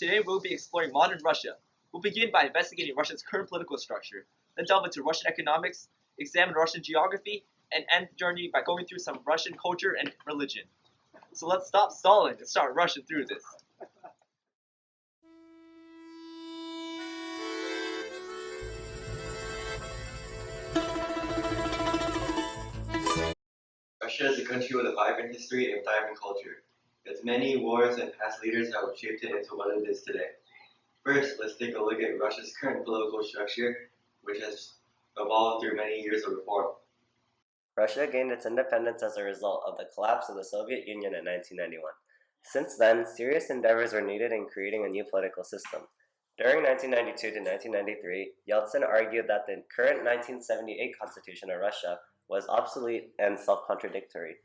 Today we'll be exploring modern Russia. We'll begin by investigating Russia's current political structure, then delve into Russian economics, examine Russian geography, and end the journey by going through some Russian culture and religion. So let's stop stalling and start rushing through this. Russia is a country with a vibrant history and thriving culture. Its many wars and past leaders have shaped it into what it is today. First, let's take a look at Russia's current political structure, which has evolved through many years of reform. Russia gained its independence as a result of the collapse of the Soviet Union in 1991. Since then, serious endeavors were needed in creating a new political system. During 1992 to 1993, Yeltsin argued that the current 1978 constitution of Russia was obsolete and self-contradictory.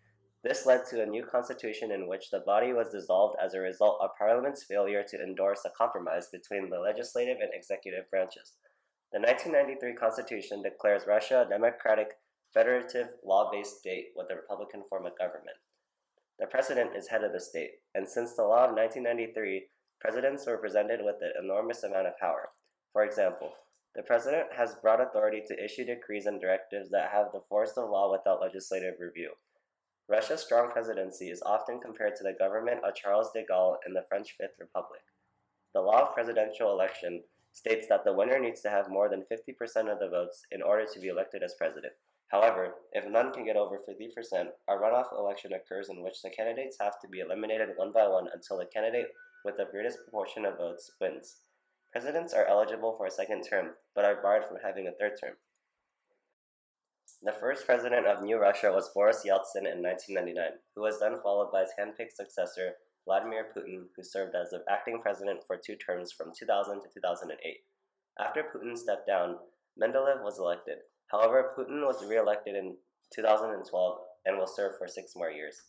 This led to a new constitution in which the body was dissolved as a result of Parliament's failure to endorse a compromise between the legislative and executive branches. The 1993 constitution declares Russia a democratic, federative, law-based state with a republican form of government. The president is head of the state, and since the law of 1993, presidents were presented with an enormous amount of power. For example, the president has broad authority to issue decrees and directives that have the force of law without legislative review. Russia's strong presidency is often compared to the government of Charles de Gaulle in the French Fifth Republic. The law of presidential election states that the winner needs to have more than 50% of the votes in order to be elected as president. However, if none can get over 50%, a runoff election occurs in which the candidates have to be eliminated one by one until the candidate with the greatest proportion of votes wins. Presidents are eligible for a second term, but are barred from having a third term. The first president of New Russia was Boris Yeltsin in 1999, who was then followed by his handpicked successor, Vladimir Putin, who served as the acting president for 2 terms from 2000 to 2008. After Putin stepped down, Mendeleev was elected. However, Putin was re-elected in 2012 and will serve for 6 more years.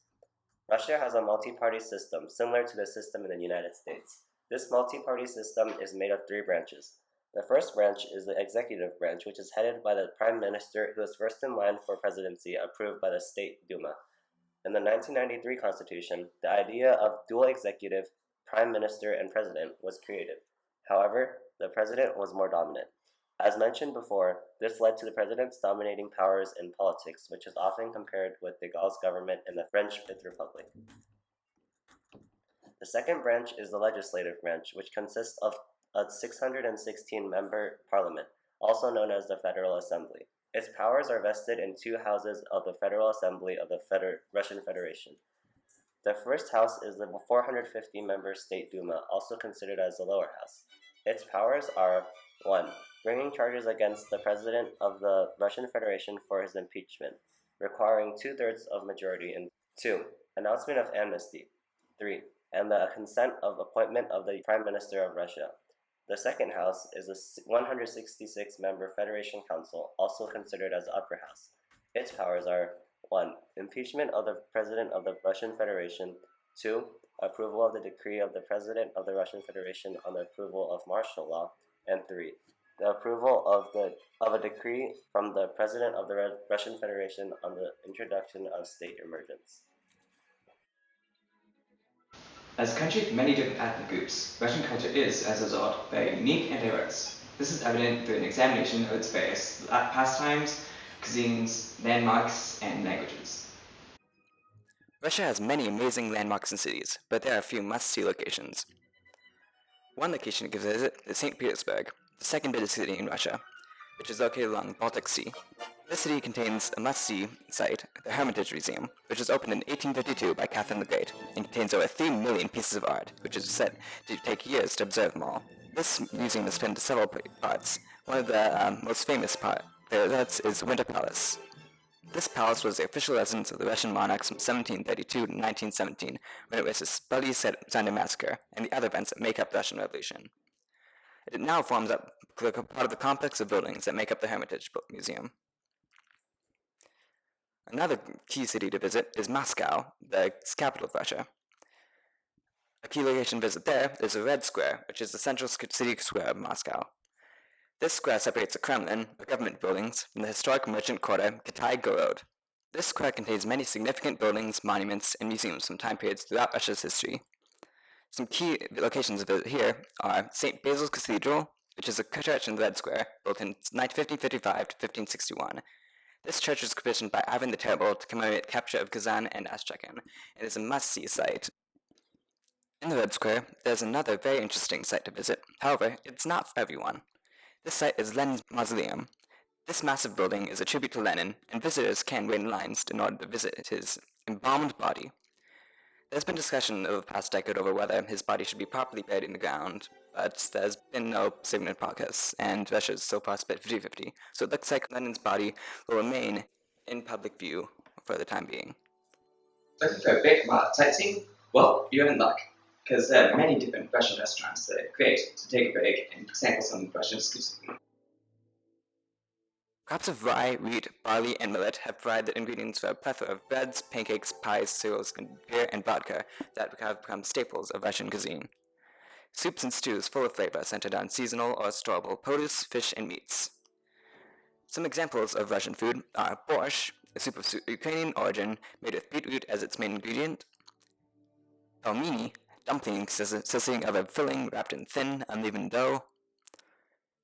Russia has a multi-party system similar to the system in the United States. This multi-party system is made of 3 branches. The first branch is the executive branch, which is headed by the prime minister who is first in line for presidency, approved by the State Duma. In the 1993 constitution, the idea of dual executive, prime minister, and president was created. However, the president was more dominant. As mentioned before, this led to the president's dominating powers in politics, which is often compared with de Gaulle's government in the French Fifth Republic. The second branch is the legislative branch, which consists of a 616-member parliament, also known as the Federal Assembly. Its powers are vested in 2 houses of the Federal Assembly of the Russian Federation. The first house is the 450-member State Duma, also considered as the lower house. Its powers are 1. Bringing charges against the President of the Russian Federation for his impeachment, requiring 2/3 of majority, and 2. Announcement of amnesty, 3. And the consent of appointment of the Prime Minister of Russia. The second house is a 166-member Federation Council, also considered as the upper house. Its powers are 1. Impeachment of the President of the Russian Federation, 2. Approval of the decree of the President of the Russian Federation on the approval of martial law, and 3. The approval of a decree from the President of the Russian Federation on the introduction of state emergence. As a country with many different ethnic groups, Russian culture is, as a result, very unique and diverse. This is evident through an examination of its various pastimes, cuisines, landmarks, and languages. Russia has many amazing landmarks and cities, but there are a few must-see locations. One location to give a visit is St. Petersburg, the second biggest city in Russia, which is located along the Baltic Sea. This city contains a must-see site, the Hermitage Museum, which was opened in 1852 by Catherine the Great, and contains over 3 million pieces of art, which is said to take years to observe them all. This museum is split into several parts. One of the most famous parts is Winter Palace. This palace was the official residence of the Russian monarchs from 1732 to 1917, when it was the bloody Sunday Massacre and the other events that make up the Russian Revolution. It now forms up part of the complex of buildings that make up the Hermitage Museum. Another key city to visit is Moscow, the capital of Russia. A key location to visit there is the Red Square, which is the central city square of Moscow. This square separates the Kremlin, or government buildings, from the historic merchant quarter Kitai-Gorod. This square contains many significant buildings, monuments, and museums from time periods throughout Russia's history. Some key locations of it here are St. Basil's Cathedral, which is a church in the Red Square, built in 1555 to 1561. This church was commissioned by Ivan the Terrible to commemorate the capture of Kazan and Astrakhan, and is a must-see site. In the Red Square, there's another very interesting site to visit. However, it's not for everyone. This site is Lenin's Mausoleum. This massive building is a tribute to Lenin, and visitors can wait in lines in order to visit his embalmed body. There's been discussion over the past decade over whether his body should be properly buried in the ground, but there's been no significant progress, and Russia is so far split 50-50, so it looks like Lenin's body will remain in public view for the time being. Looking for a break from sightseeing? Well, you're in luck, because there are many different Russian restaurants that are great to take a break and sample some Russian exclusively. Crops of rye, wheat, barley, and millet have provided the ingredients for a plethora of breads, pancakes, pies, cereals, and beer and vodka that have become staples of Russian cuisine. Soups and stews full of flavor centered on seasonal or storable produce, fish, and meats. Some examples of Russian food are borscht, a soup of Ukrainian origin made with beetroot as its main ingredient, pelmeni, dumplings consisting of a filling wrapped in thin, unleavened dough,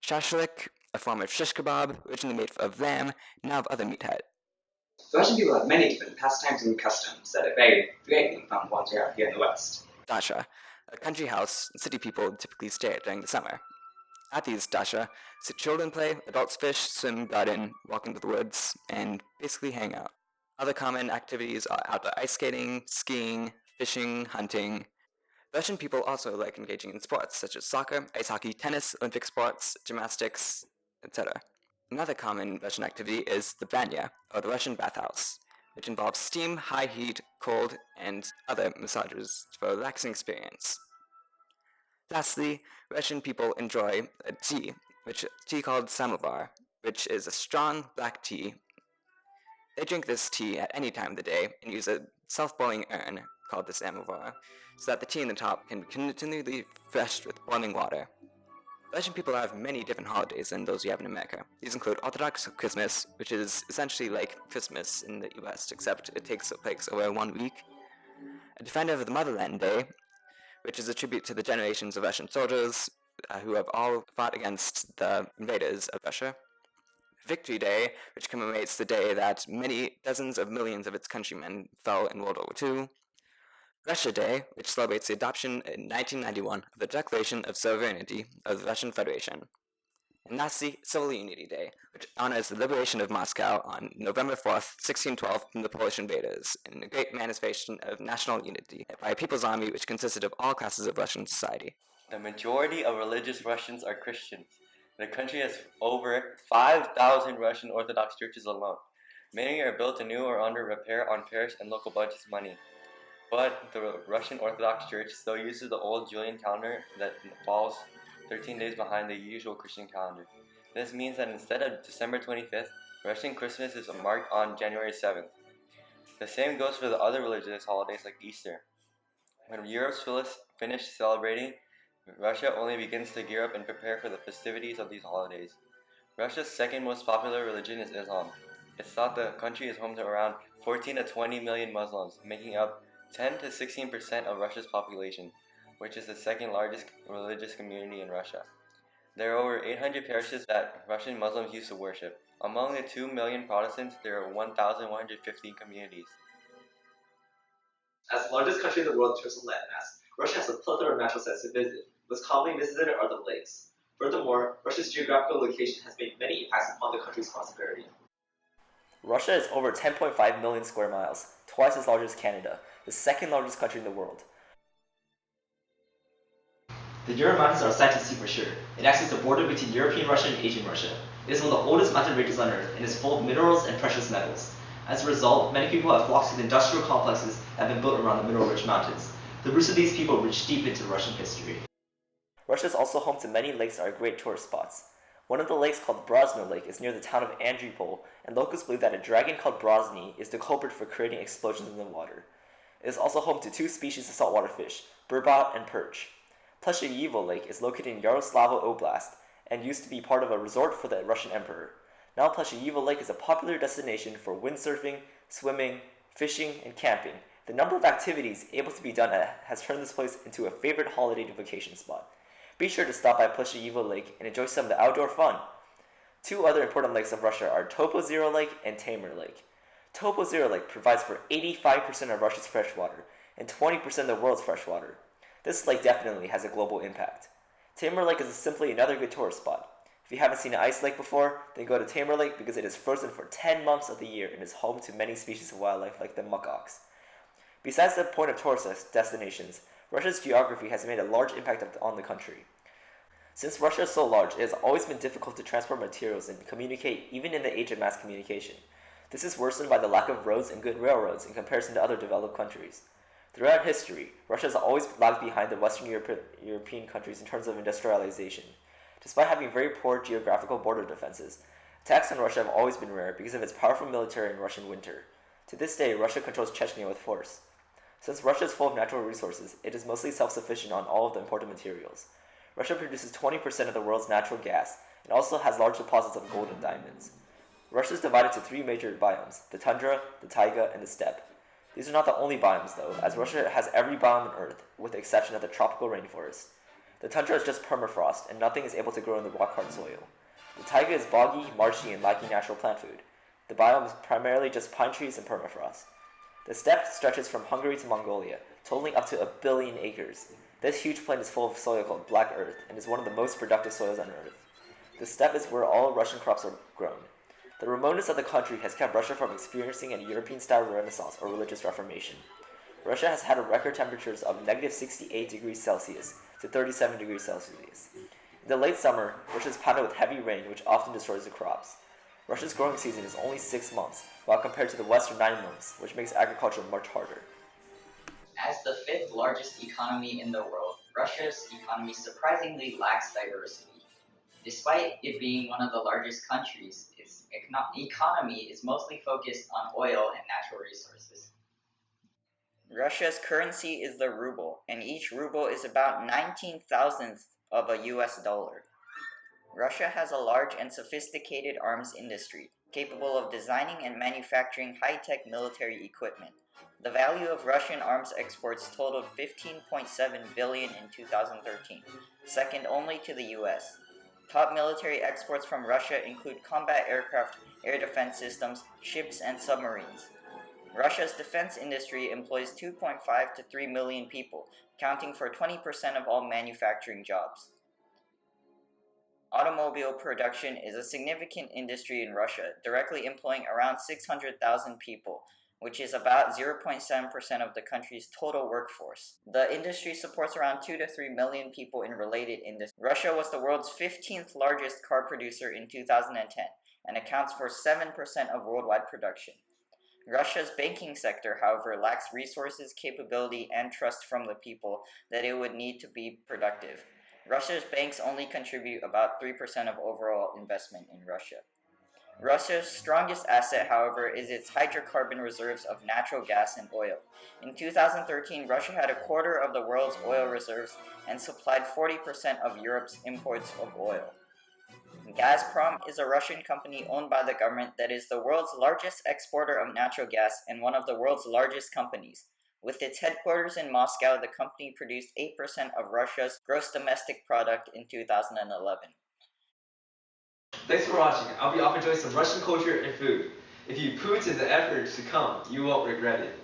shashlik, a form of shish kebab, originally made of lamb, now of other meat types. The Russian people have many different pastimes and customs that are very greatly from what we have here in the West. Dacha, a country house city people typically stay at during the summer. At these dacha, children play, adults fish, swim, garden, walk into the woods, and basically hang out. Other common activities are outdoor ice skating, skiing, fishing, hunting. Russian people also like engaging in sports such as soccer, ice hockey, tennis, Olympic sports, gymnastics, etc. Another common Russian activity is the banya, or the Russian bathhouse, which involves steam, high heat, cold, and other massages for a relaxing experience. Lastly, Russian people enjoy a tea called samovar, which is a strong black tea. They drink this tea at any time of the day and use a self-boiling urn called the samovar, so that the tea in the top can be continually refreshed with boiling water. Russian people have many different holidays than those we have in America. These include Orthodox Christmas, which is essentially like Christmas in the US, except it takes place over 1 week. A Defender of the Motherland Day, which is a tribute to the generations of Russian soldiers who have all fought against the invaders of Russia. Victory Day, which commemorates the day that many dozens of millions of its countrymen fell in World War II. Russia Day, which celebrates the adoption in 1991 of the Declaration of Sovereignty of the Russian Federation. And lastly, Civil Unity Day, which honors the liberation of Moscow on November 4th, 1612 from the Polish invaders, in a great manifestation of national unity by a people's army which consisted of all classes of Russian society. The majority of religious Russians are Christians. The country has over 5,000 Russian Orthodox churches alone. Many are built anew or under repair on parish and local budgets' money. But the Russian Orthodox Church still uses the old Julian calendar that falls 13 days behind the usual Christian calendar. This means that instead of December 25th, Russian Christmas is marked on January 7th. The same goes for the other religious holidays like Easter. When Europe's finished celebrating, Russia only begins to gear up and prepare for the festivities of these holidays. Russia's second most popular religion is Islam. It's thought the country is home to around 14 to 20 million Muslims, making up 10 to 16% of Russia's population, which is the second largest religious community in Russia. There are over 800 parishes that Russian Muslims used to worship. Among the 2 million Protestants, there are 1,115 communities. As the largest country in the world in terms of landmass, Russia has a plethora of natural sites to visit. Most commonly visited are the lakes. Furthermore, Russia's geographical location has made many impacts upon the country's prosperity. Russia is over 10.5 million square miles, twice as large as Canada, the second largest country in the world. The Ural Mountains are a sight to see for sure. It acts as a border between European Russia and Asian Russia. It is one of the oldest mountain ranges on Earth and is full of minerals and precious metals. As a result, many people have flocked to the industrial complexes that have been built around the mineral-rich mountains. The roots of these people reach deep into Russian history. Russia is also home to many lakes that are great tourist spots. One of the lakes, called Brosno Lake, is near the town of Andripol, and locals believe that a dragon called Brosny is the culprit for creating explosions in the water. It is also home to 2 species of saltwater fish, burbot and perch. Plesheyevo Lake is located in Yaroslavl Oblast and used to be part of a resort for the Russian emperor. Now Plesheyevo Lake is a popular destination for windsurfing, swimming, fishing, and camping, The number of activities able to be done has turned this place into a favorite holiday vacation spot. Be sure to stop by Plesheyevo Lake and enjoy some of the outdoor fun. Two other important lakes of Russia are Topozero Lake and Taymyr Lake. Topozero Lake provides for 85% of Russia's freshwater and 20% of the world's freshwater. This lake definitely has a global impact. Taymyr Lake is simply another good tourist spot. If you haven't seen an ice lake before, then go to Taymyr Lake because it is frozen for 10 months of the year and is home to many species of wildlife like the musk ox. Besides the point of tourist destinations, Russia's geography has made a large impact on the country. Since Russia is so large, it has always been difficult to transport materials and communicate even in the age of mass communication. This is worsened by the lack of roads and good railroads in comparison to other developed countries. Throughout history, Russia has always lagged behind the Western European countries in terms of industrialization. Despite having very poor geographical border defenses, attacks on Russia have always been rare because of its powerful military in Russian winter. To this day, Russia controls Chechnya with force. Since Russia is full of natural resources, it is mostly self-sufficient on all of the important materials. Russia produces 20% of the world's natural gas and also has large deposits of gold and diamonds. Russia is divided into three major biomes: the tundra, the taiga, and the steppe. These are not the only biomes though, as Russia has every biome on Earth with the exception of the tropical rainforest. The tundra is just permafrost and nothing is able to grow in the rock-hard soil. The taiga is boggy, marshy, and lacking natural plant food. The biome is primarily just pine trees and permafrost. The steppe stretches from Hungary to Mongolia, totaling up to 1 billion acres. This huge plain is full of soil called black earth and is one of the most productive soils on Earth. The steppe is where all Russian crops are grown. The remoteness of the country has kept Russia from experiencing a European-style Renaissance or religious reformation. Russia has had record temperatures of -68 degrees Celsius to 37 degrees Celsius. In the late summer, Russia is pounded with heavy rain, which often destroys the crops. Russia's growing season is only 6 months, while compared to the Western 9 months, which makes agriculture much harder. As the fifth largest economy in the world, Russia's economy surprisingly lacks diversity. Despite it being one of the largest countries, its economy is mostly focused on oil and natural resources. Russia's currency is the ruble, and each ruble is about 19,000th of a US dollar. Russia has a large and sophisticated arms industry, capable of designing and manufacturing high-tech military equipment. The value of Russian arms exports totaled $15.7 billion in 2013, second only to the US. Top military exports from Russia include combat aircraft, air defense systems, ships, and submarines. Russia's defense industry employs 2.5 to 3 million people, accounting for 20% of all manufacturing jobs. Automobile production is a significant industry in Russia, directly employing around 600,000 people, which is about 0.7% of the country's total workforce. The industry supports around 2 to 3 million people in related industries. Russia was the world's 15th largest car producer in 2010 and accounts for 7% of worldwide production. Russia's banking sector, however, lacks resources, capability, and trust from the people that it would need to be productive. Russia's banks only contribute about 3% of overall investment in Russia. Russia's strongest asset, however, is its hydrocarbon reserves of natural gas and oil. In 2013, Russia had a quarter of the world's oil reserves and supplied 40% of Europe's imports of oil. Gazprom is a Russian company owned by the government that is the world's largest exporter of natural gas and one of the world's largest companies. With its headquarters in Moscow, the company produced 8% of Russia's gross domestic product in 2011. Thanks for watching. I'll be off enjoying some Russian culture and food. If you put in the effort to come, you won't regret it.